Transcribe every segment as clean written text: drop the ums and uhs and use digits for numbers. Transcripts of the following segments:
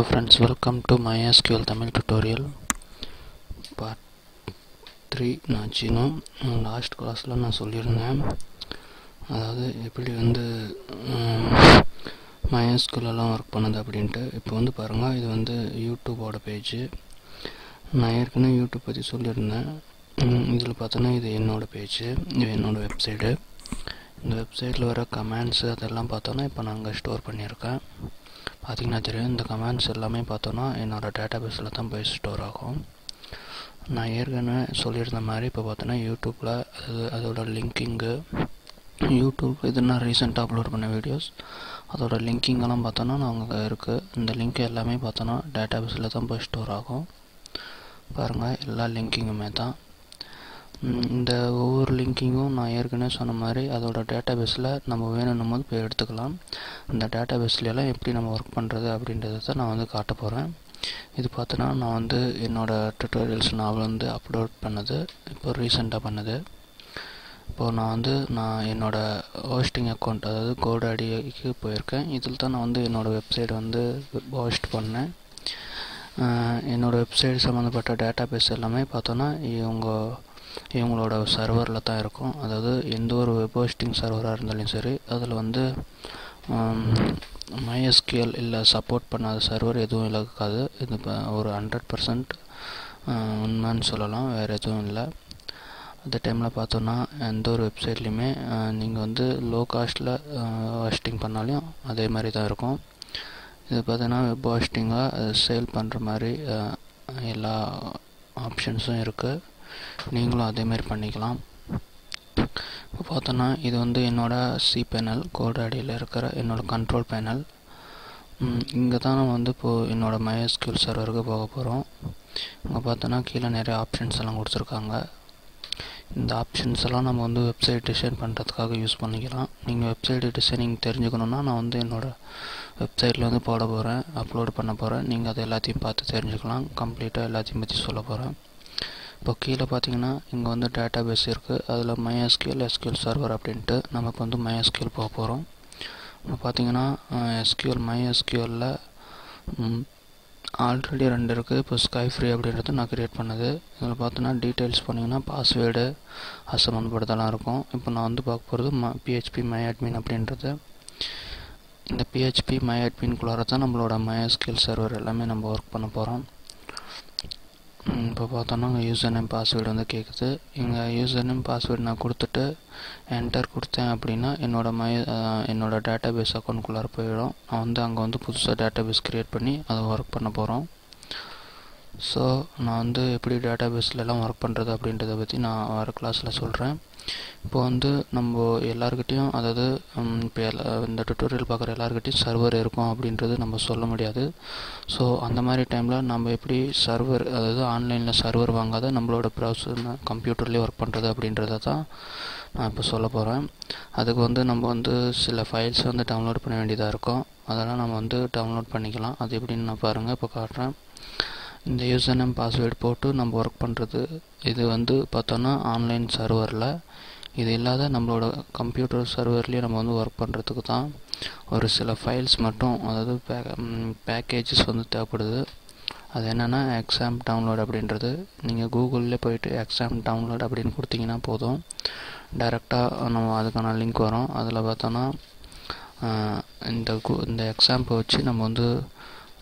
Hello friends, welcome to MySQL Tamil tutorial part 3. நான் சின்ன last கிளாஸில் நான் சொல்லியிருந்தேன், அதாவது எப்படி MySQL எல்லாம் ஒர்க் பண்ணுது அப்படின்ட்டு. இப்போ பாருங்கள், இது யூடியூபோட பேஜ். நான் ஏற்கனவே யூடியூப் பற்றி சொல்லியிருந்தேன். இதில் பார்த்தோன்னா இது என்னோடய பேஜ், இது என்னோடய வெப்சைட்டு. இந்த வெப்சைட்டில் வர கமெண்ட்ஸு அதெல்லாம் பார்த்தோன்னா இப்போ நான் அங்கே ஸ்டோர் பண்ணியிருக்கேன். பார்த்திங்கன்னா தெரியும், இந்த கமெண்ட்ஸ் எல்லாமே பார்த்தோன்னா என்னோடய டேட்டாபேஸில் தான் போய் ஸ்டோர் ஆகும். நான் ஏற்கனவே சொல்லியிருந்த மாதிரி இப்போ பார்த்தோன்னா யூடியூப்பில் அதோட லிங்கிங்கு, யூடியூப் இது நான் ரீசெண்டாக அப்லோட் பண்ண வீடியோஸ், அதோட லிங்கிங்கெல்லாம் பார்த்தோன்னா நாங்கள் இருக்குது. இந்த லிங்க் எல்லாமே பார்த்தோன்னா டேட்டாபேஸில் தான் போய் ஸ்டோர் ஆகும். பாருங்கள், எல்லா லிங்கிங்குமே தான். இந்த ஒவ்வொரு லிங்கிங்கும் நான் ஏற்கனவே சொன்ன மாதிரி அதோட டேட்டாபேஸில் நம்ம வேணும்னும் போது போய் எடுத்துக்கலாம். அந்த டேட்டாபேஸ்லாம் எப்படி நம்ம ஒர்க் பண்ணுறது அப்படின்றத தான் நான் காட்ட போகிறேன். இது பார்த்தோன்னா நான் என்னோடய டுட்டோரியல்ஸ் நான் அப்லோட் பண்ணது, இப்போ ரீசெண்டாக பண்ணது. இப்போது நான் என்னோடய ஹோஸ்டிங் அக்கௌண்ட், அதாவது GoDaddyக்கு போயிருக்கேன். இதில் தான் நான் என்னோடய வெப்சைட் ஹோஸ்ட் பண்ணேன். என்னோடய வெப்சைட் சம்மந்தப்பட்ட டேட்டாபேஸ் எல்லாமே பார்த்தோன்னா இவங்களோட சர்வரில் தான் இருக்கும். அதாவது எந்த ஒரு வெப் ஹோஸ்டிங் சர்வராக இருந்தாலும் சரி, அதில் MySQL இல்லை சப்போர்ட் பண்ணாத சர்வர் எதுவும் இருக்காது. இது இப்போ ஒரு 100% உண்மைன்னு சொல்லலாம், வேறு எதுவும் இல்லை. அந்த டைமில் பார்த்தோன்னா எந்த ஒரு வெப்சைட்லேயுமே நீங்கள் லோ காஸ்ட்டில் ஹோஸ்டிங் பண்ணாலும் அதே மாதிரி தான் இருக்கும். இது பார்த்தோன்னா வெப் ஹோஸ்டிங்காக சேல் பண்ணுற மாதிரி எல்லா ஆப்ஷன்ஸும் இருக்குது. நீங்களும் அதேமாதிரி பண்ணிக்கலாம். இப்போ பார்த்தோன்னா இது என்னோடய cPanel, GoDaddyயில் இருக்கிற என்னோடய கண்ட்ரோல் பேனல். இங்கே தான் நான் இப்போது என்னோடய MySQL சர்வருக்கு போக போகிறோம். இங்கே பார்த்தோன்னா கீழே நிறைய ஆப்ஷன்ஸ் எல்லாம் கொடுத்துருக்காங்க. இந்த ஆப்ஷன்ஸ் எல்லாம் நம்ம வெப்சைட் டிசைன் பண்ணுறதுக்காக யூஸ் பண்ணிக்கலாம். நீங்கள் வெப்சைட் டிசைனிங் தெரிஞ்சுக்கணுன்னா நான் என்னோடய வெப்சைட்டில் போட போகிறேன், அப்லோட் பண்ண போகிறேன். நீங்கள் அதை எல்லாத்தையும் பார்த்து தெரிஞ்சுக்கலாம். கம்ப்ளீட்டாக எல்லாத்தையும் பற்றி சொல்ல போகிறேன். இப்போ கீழே பார்த்தீங்கன்னா இங்கே டேட்டாபேஸ் இருக்குது. அதில் MySQL, SQL சர்வர் அப்படின்ட்டு நம்ம இப்போ MySQL போக போகிறோம். இப்போ பார்த்தீங்கன்னா MySQLல ஆல்ரெடி 2 இருக்குது. இப்போ SkyFree அப்படின்றது நான் க்ரியேட் பண்ணது. இதில் பார்த்தோன்னா டீட்டெயில்ஸ் பண்ணிங்கன்னா பாஸ்வேர்டு அது சம்மந்தப்பட்டதெல்லாம் இருக்கும். இப்போ நான் பார்க்க போகிறது PHP MyAdmin அப்படின்றது. இந்த PHP MyAdminகுள்ளார தான் நம்மளோட MySQL சர்வர் எல்லாமே நம்ம ஒர்க் பண்ண போகிறோம். இப்போ பார்த்தோன்னா இங்கே யூசர் நேம் பாஸ்வேர்டு கேட்குது. இங்கே யூசர் நேம் பாஸ்வேர்டு நான் கொடுத்துட்டு என்டர் கொடுத்தேன் அப்படின்னா என்னோட டேட்டாபேஸ் அக்கௌண்ட்குள்ளார போயிடும். நான் அங்கே புதுசாக டேட்டாபேஸ் க்ரியேட் பண்ணி அதை ஒர்க் பண்ண போகிறோம். ஸோ நான் எப்படி டேட்டாபேஸ்லாம் ஒர்க் பண்ணுறது அப்படின்றத பற்றி நான் வர கிளாஸில் சொல்கிறேன். இப்போ நம்ம எல்லாருக்கிட்டையும், அதாவது இப்போ இந்த டுட்டோரியல் பார்க்குற எல்லாருக்கிட்டையும் சர்வர் இருக்கும் அப்படின்றது நம்ம சொல்ல முடியாது. ஸோ அந்த மாதிரி டைமில் நம்ம எப்படி சர்வர், அதாவது ஆன்லைனில் சர்வர் வாங்காத நம்மளோட ப்ரௌசர் கம்ப்யூட்டர்லேயே ஒர்க் பண்ணுறது அப்படின்றத தான் நான் இப்போ சொல்ல போகிறேன். அதுக்கு நம்ம சில ஃபைல்ஸ் டவுன்லோட் பண்ண வேண்டியதாக இருக்கும். அதெல்லாம் நம்ம டவுன்லோட் பண்ணிக்கலாம். அது எப்படின்னு நான் பாருங்கள், இப்போ காட்டுறேன். இந்த யூசர் நேம் பாஸ்வேர்டு போட்டு நம்ம ஒர்க் பண்ணுறது, இது பார்த்தோன்னா ஆன்லைன் சர்வரில். இது இல்லாத நம்மளோட கம்ப்யூட்டர் சர்வர்லேயே நம்ம ஒர்க் பண்ணுறதுக்கு தான் ஒரு சில ஃபைல்ஸ் மட்டும், அதாவது பேக்கேஜஸ் தேவைப்படுது. அது என்னென்னா எக்ஸாம் டவுன்லோட் அப்படின்றது. நீங்கள் கூகுளில் போய்ட்டு எக்ஸாம் டவுன்லோட் அப்படின்னு கொடுத்தீங்கன்னா போதும், டைரெக்டாக நம்ம அதுக்கான லிங்க் வரும். அதில் பார்த்தோன்னா இந்த எக்ஸாம்பை வச்சு நம்ம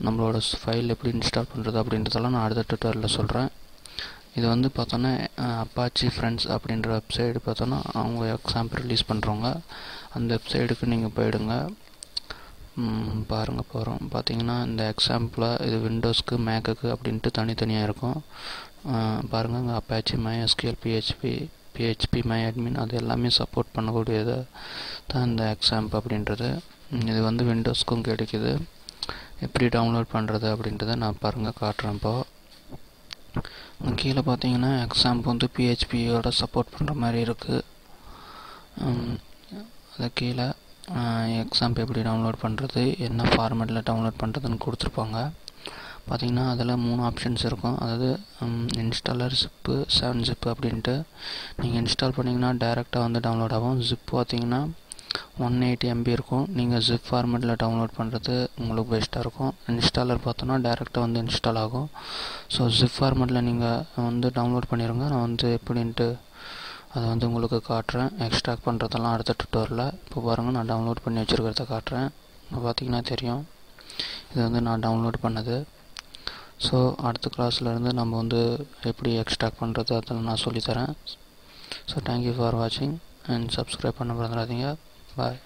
நம்மளோட ஃபைல் எப்படி இன்ஸ்டால் பண்ணுறது அப்படின்றதெல்லாம் நான் அடுத்த டுட்டோரியலில் சொல்கிறேன். இது பார்த்தோன்னா அப்பாச்சி ஃப்ரெண்ட்ஸ் அப்படின்ற வெப்சைடு பார்த்தோன்னா அவங்க எக்ஸாம்பிள் ரிலீஸ் பண்ணுறவங்க. அந்த வெப்சைட்டுக்கு நீங்கள் போயிடுங்க, பாருங்கள் போகிறோம். பார்த்தீங்கன்னா இந்த எக்ஸாம்பிளில் இது விண்டோஸ்க்கு மேக்குக்கு அப்படின்ட்டு தனித்தனியாக இருக்கும். பாருங்கள், இங்கே அப்பாச்சி MySQL, PHP MyAdmin அது எல்லாமே சப்போர்ட் பண்ணக்கூடியது தான் இந்த எக்ஸாம்பிள் அப்படின்றது. இது விண்டோஸ்க்கும் கிடைக்குது. எப்படி டவுன்லோட் பண்ணுறது அப்படின்றத நான் பாருங்கள் காட்டுறேன். இப்போ கீழே பார்த்தீங்கன்னா எக்ஸாம்பிள் PHPயோட சப்போர்ட் பண்ணுற மாதிரி இருக்குது. அது கீழே எக்ஸாம்பிள் எப்படி டவுன்லோட் பண்ணுறது, என்ன ஃபார்மேட்டில் டவுன்லோட் பண்ணுறதுன்னு கொடுத்துருப்பாங்க. பார்த்தீங்கன்னா அதில் 3 ஆப்ஷன்ஸ் இருக்கும். அதாவது இன்ஸ்டாலர், ஜிப்பு, 7-zip அப்படின்ட்டு. நீங்கள் இன்ஸ்டால் பண்ணிங்கன்னா டைரெக்டாக டவுன்லோட் ஆகும். ஜிப் பார்த்தீங்கன்னா 180 MB இருக்கும். நீங்கள் ஜிப் ஃபார்மேட்டில் டவுன்லோட் பண்ணுறது உங்களுக்கு பெஸ்ட்டாக இருக்கும். இன்ஸ்டாலர் பார்த்தோன்னா டேரெக்டாக வந்து இன்ஸ்டால் ஆகும். ஸோ ஜிப் ஃபார்மேட்டில் நீங்கள் வந்து டவுன்லோட் பண்ணிடுங்க. நான் வந்து எப்படின்ட்டு அதை வந்து உங்களுக்கு காட்டுறேன். எக்ஸ்ட்ராக்ட் பண்ணுறதெல்லாம் அடுத்த டுட்டோரில். இப்போ பாருங்கள், நான் டவுன்லோட் பண்ணி வச்சுருக்கிறத காட்டுறேன். இப்போ பார்த்தீங்கன்னா தெரியும், இது வந்து நான் டவுன்லோட் பண்ணது. ஸோ அடுத்த கிளாஸ்லேருந்து நம்ம வந்து எப்படி எக்ஸ்ட்ராக்ட் பண்ணுறது அதெல்லாம் நான் சொல்லித்தரேன். ஸோ தேங்க்யூ ஃபார் வாட்சிங் அண்ட் சப்ஸ்கிரைப் பண்ண மறந்துடாதீங்க. பாய்.